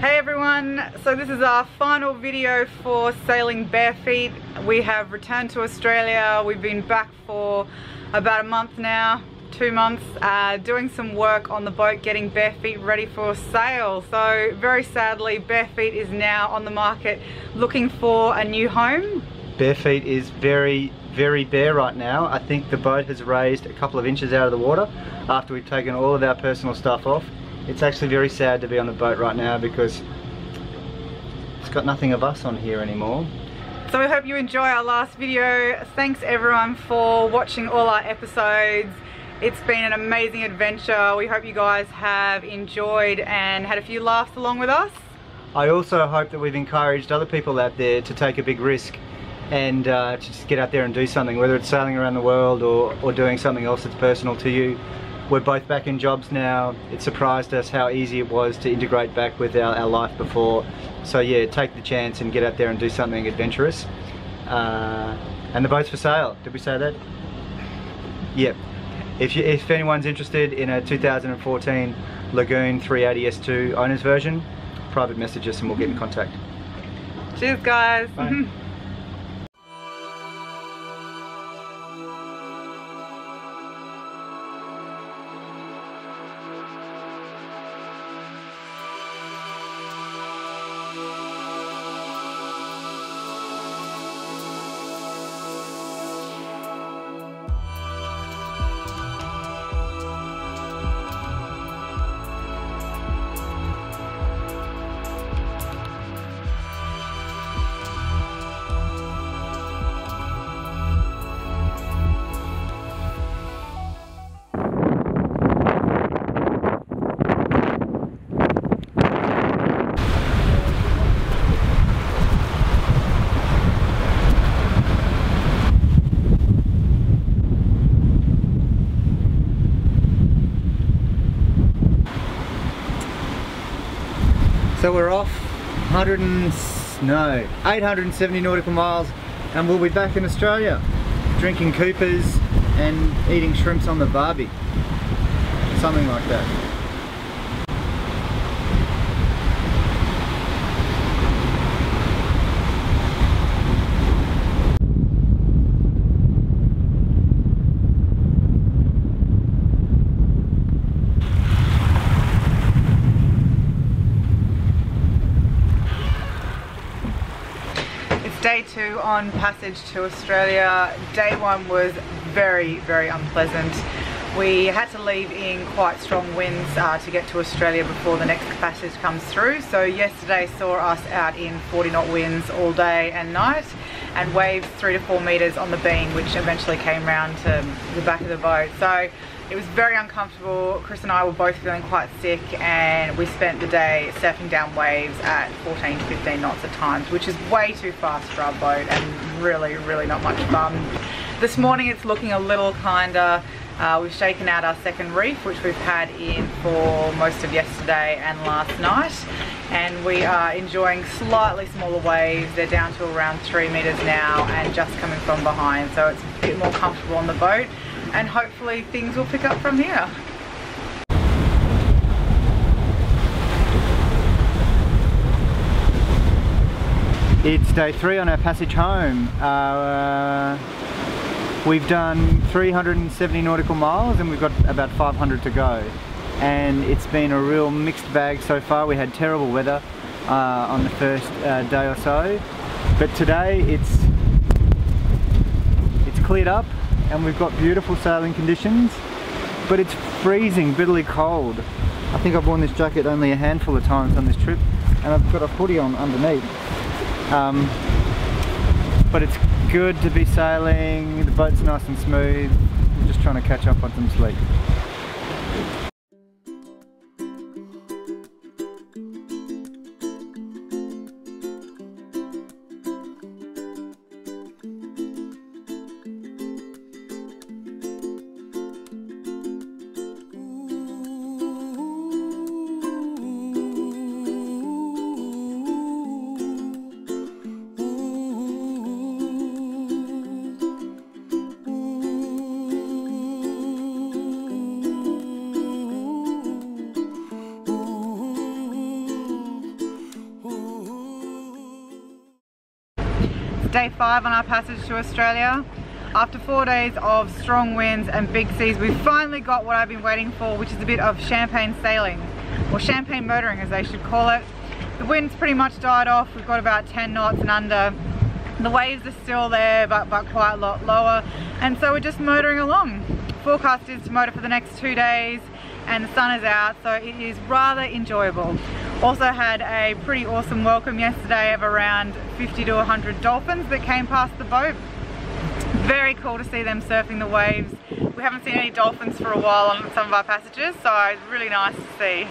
Hey everyone, so this is our final video for sailing BareFeet. We have returned to Australia. We've been back for about a month now, 2 months, doing some work on the boat, getting BareFeet ready for sail. So very sadly, BareFeet is now on the market looking for a new home. BareFeet is very bare right now. I think the boat has raised a couple of inches out of the water after we've taken all of our personal stuff off. It's actually very sad to be on the boat right now because it's got nothing of us on here anymore. So we hope you enjoy our last video. Thanks everyone for watching all our episodes. It's been an amazing adventure. We hope you guys have enjoyed and had a few laughs along with us. I also hope that we've encouraged other people out there to take a big risk and to just get out there and do something, whether it's sailing around the world or doing something else that's personal to you. We're both back in jobs now. It surprised us how easy it was to integrate back with our life before. So yeah, take the chance and get out there and do something adventurous. And the boat's for sale. Did we say that? Yep. If anyone's interested in a 2014 Lagoon 380S2 owner's version, private message us and we'll get in contact. Cheers guys. Bye. So we're off 870 nautical miles and we'll be back in Australia drinking Coopers and eating shrimps on the barbie. Something like that. Day 2 on passage to Australia. Day 1 was very unpleasant. We had to leave in quite strong winds to get to Australia before the next passage comes through. So yesterday saw us out in 40 knot winds all day and night and waves 3 to 4 meters on the beam, which eventually came round to the back of the boat. So it was very uncomfortable. Chris and I were both feeling quite sick and we spent the day surfing down waves at 14 to 15 knots at times, which is way too fast for our boat and really not much fun. This morning it's looking a little kinder. We've shaken out our second reef, which we've had in for most of yesterday and last night, and we are enjoying slightly smaller waves. They're down to around 3 meters now and just coming from behind, so it's a bit more comfortable on the boat. And hopefully things will pick up from here. It's day 3 on our passage home. We've done 370 nautical miles and we've got about 500 to go. And it's been a real mixed bag so far. We had terrible weather on the first day or so. But today it's cleared up and we've got beautiful sailing conditions, but it's freezing, bitterly cold. I think I've worn this jacket only a handful of times on this trip and I've got a hoodie on underneath. But it's good to be sailing, the boat's nice and smooth. I'm just trying to catch up on some sleep. Day 5 on our passage to Australia. After 4 days of strong winds and big seas, we finally got what I've been waiting for, which is a bit of champagne sailing, or champagne motoring as they should call it. The wind's pretty much died off. We've got about 10 knots and under. The waves are still there, but quite a lot lower, and so we're just motoring along. Forecast is to motor for the next 2 days, and the sun is out, so it is rather enjoyable. Also had a pretty awesome welcome yesterday of around 50 to 100 dolphins that came past the boat. Very cool to see them surfing the waves. We haven't seen any dolphins for a while on some of our passages, so it's really nice to see.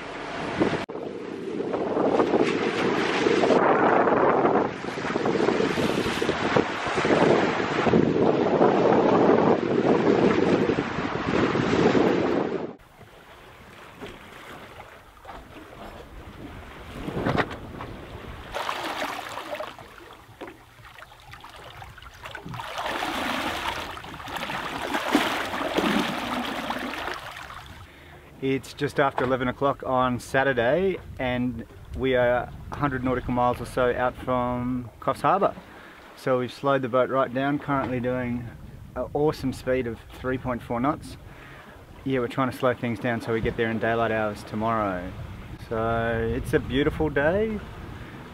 It's just after 11 o'clock on Saturday and we are 100 nautical miles or so out from Coffs Harbour. So we've slowed the boat right down, currently doing an awesome speed of 3.4 knots. Yeah, we're trying to slow things down so we get there in daylight hours tomorrow. So it's a beautiful day.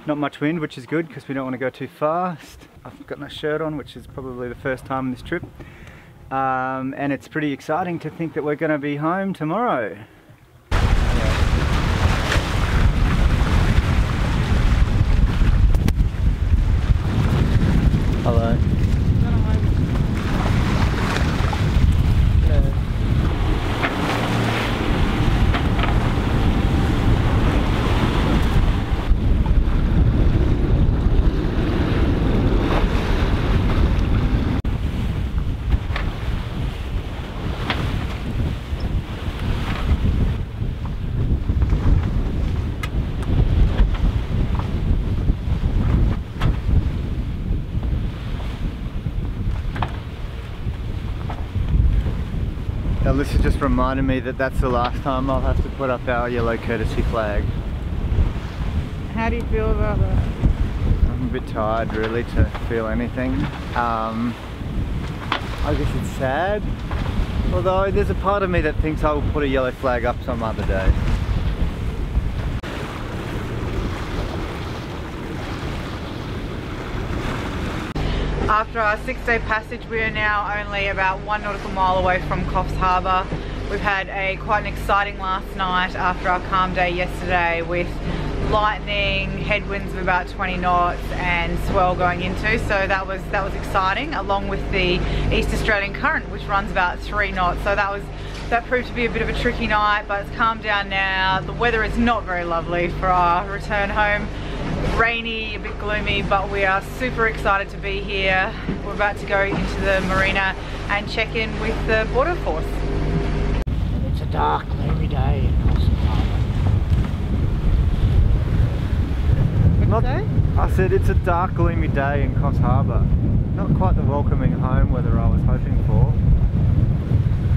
Not much wind, which is good because we don't want to go too fast. I've got my shirt on, which is probably the first time on this trip. And it's pretty exciting to think that we're going to be home tomorrow. Hello. This has just reminded me that that's the last time I'll have to put up our yellow courtesy flag. How do you feel about that? I'm a bit tired really to feel anything. I guess it's sad, although there's a part of me that thinks I will put a yellow flag up some other day. After our 6-day passage, we are now only about 1 nautical mile away from Coffs Harbour. We've had quite an exciting last night after our calm day yesterday with lightning, headwinds of about 20 knots and swell going into, so that was exciting, along with the East Australian current, which runs about 3 knots. So that proved to be a bit of a tricky night, but it's calmed down now. The weather is not very lovely for our return home. Rainy, a bit gloomy, but we are super excited to be here. We're about to go into the marina and check in with the border force. It's a dark, gloomy day in Coffs Harbour. What'd you say? I said it's a dark, gloomy day in Coffs Harbour. Not quite the welcoming home weather I was hoping for.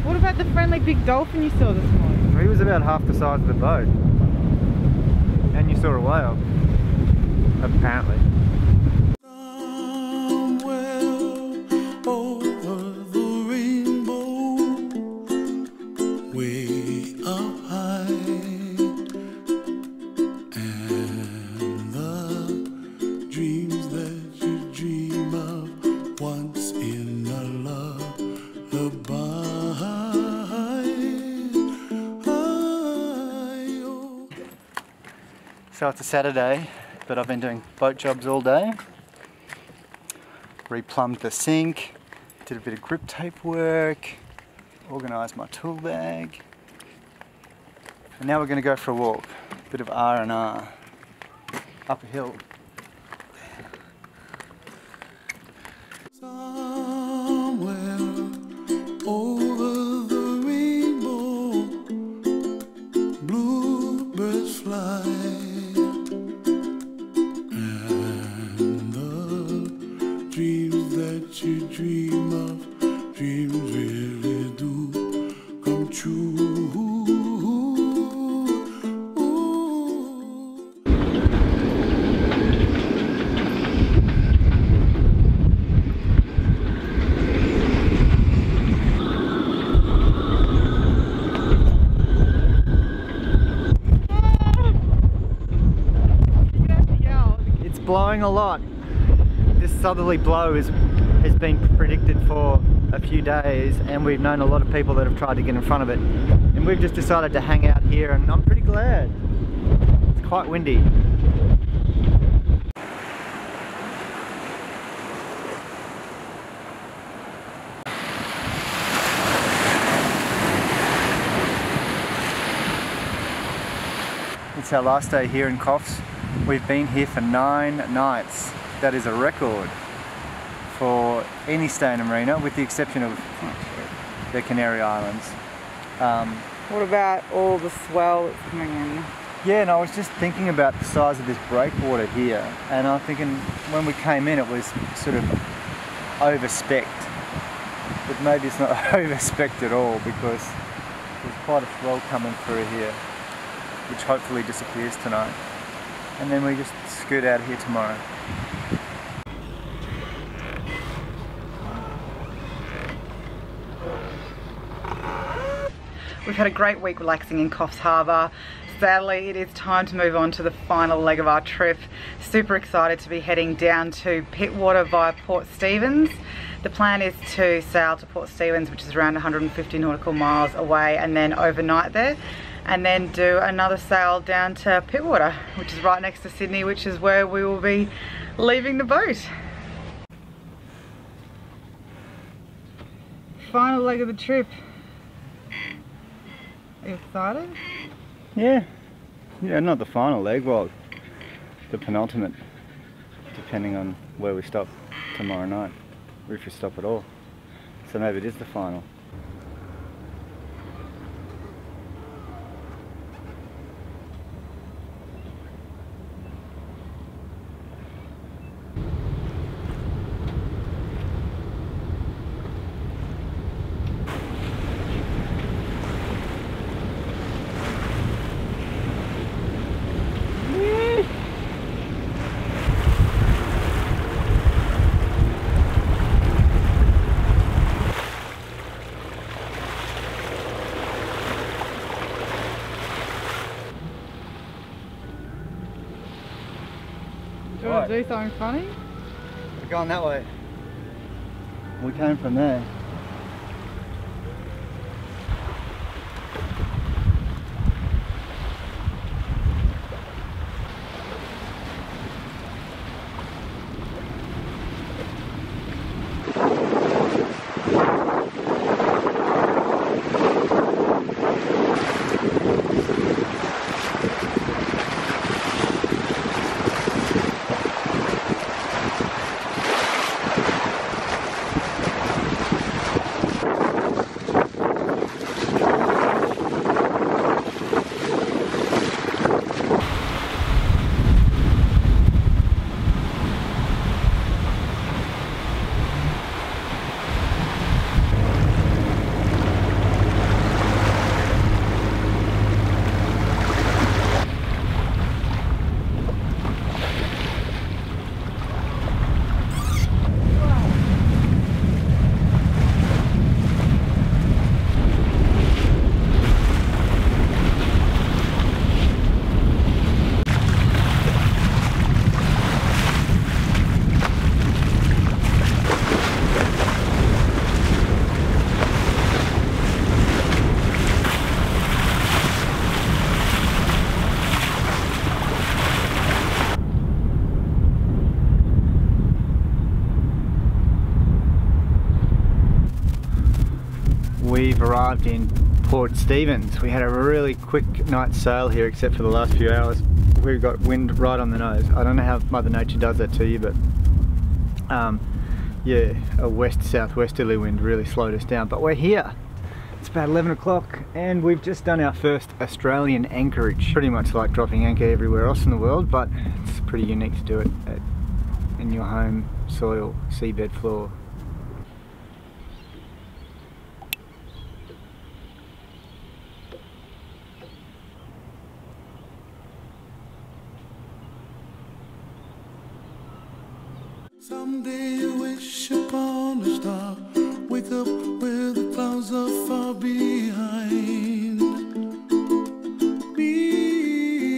What about the friendly big dolphin you saw this morning? He was about half the size of the boat. And you saw a whale. Apparently. So it's a Saturday, but I've been doing boat jobs all day. Replumbed the sink, did a bit of grip tape work, organised my tool bag, and now we're going to go for a walk. A bit of R&R up a hill. blowing a lot. This southerly blow has been predicted for a few days, and we've known a lot of people that have tried to get in front of it. And we've just decided to hang out here, and I'm pretty glad. It's quite windy. It's our last day here in Coffs. We've been here for 9 nights. That is a record for any stay in a marina, with the exception of the Canary Islands. What about all the swell that's coming in? Yeah, and I was just thinking about the size of this breakwater here, and I'm thinking when we came in it was sort of over-specced. But maybe it's not over-specced at all, because there's quite a swell coming through here, which hopefully disappears tonight. And then we just scoot out of here tomorrow. We've had a great week relaxing in Coffs Harbour. Sadly, it is time to move on to the final leg of our trip. Super excited to be heading down to Pittwater via Port Stephens. The plan is to sail to Port Stephens, which is around 150 nautical miles away, and then overnight there, and then do another sail down to Pittwater, which is right next to Sydney, which is where we will be leaving the boat. Final leg of the trip. Are you excited? Yeah, not the final leg, well, the penultimate, depending on where we stop tomorrow night, or if we stop at all. So maybe it is the final. Do you want to do something funny? We're going that way. We came from there. We've arrived in Port Stephens. We had a really quick night's sail here, except for the last few hours. We've got wind right on the nose. I don't know how Mother Nature does that to you, but yeah, a west-southwesterly wind really slowed us down. But we're here. It's about 11 o'clock and we've just done our first Australian anchorage. Pretty much like dropping anchor everywhere else in the world, but it's pretty unique to do it in your home soil, seabed floor. Someday you wish upon a star, wake up where the clouds are far behind. Be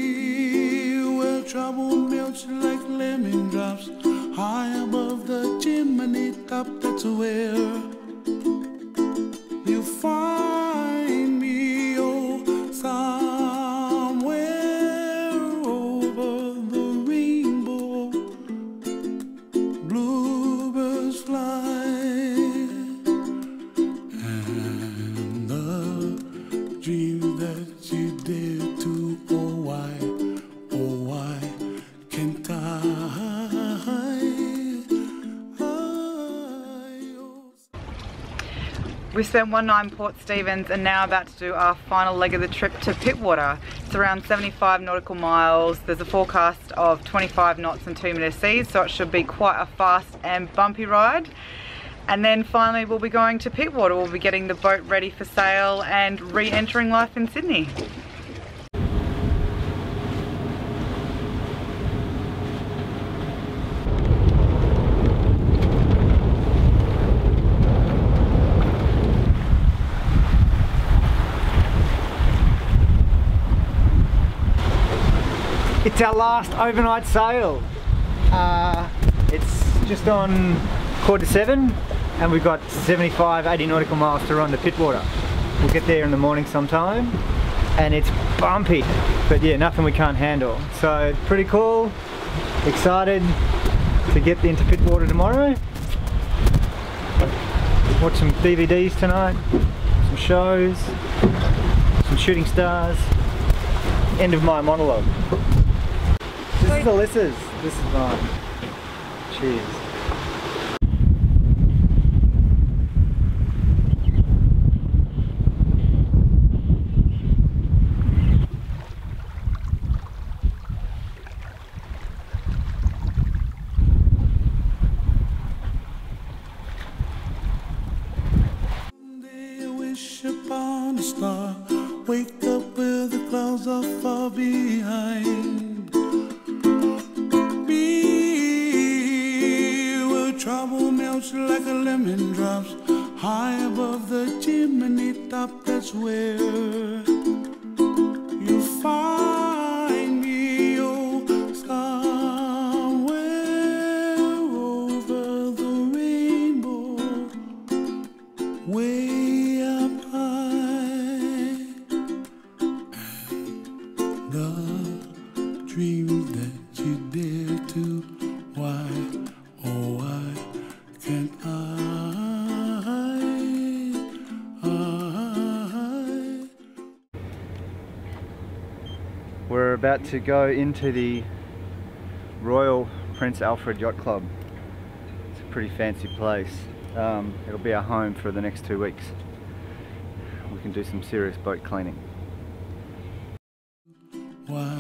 where trouble melts like lemon drops. High above the chimney top, that's where you find me, oh, somewhere over the rainbow. Bluebirds fly, and the dreams that you dare to, oh why can't I? We spent one night in Port Stephens and now about to do our final leg of the trip to Pittwater. It's around 75 nautical miles. There's a forecast of 25 knots and 2-metre seas, so it should be quite a fast and bumpy ride. And then finally we'll be going to Pittwater. We'll be getting the boat ready for sail and re-entering life in Sydney. It's our last overnight sail. It's just on 7:15 and we've got 75-80 nautical miles to run to Pittwater. We'll get there in the morning sometime and it's bumpy, but yeah, nothing we can't handle. So pretty cool, excited to get into Pittwater tomorrow. Watch some DVDs tonight, some shows, some shooting stars. End of my monologue. This is Alyssa's, this is mine. Cheers. Someday I wish upon a star, wake up where the clouds are far behind. Trouble melts like a lemon drops. High above the chimney top, that's where you find me, oh, somewhere over the rainbow, way up high. And the dreams that you dare to, why, oh why can't I? We're about to go into the Royal Prince Alfred Yacht Club. It's a pretty fancy place. It'll be our home for the next 2 weeks. We can do some serious boat cleaning. Why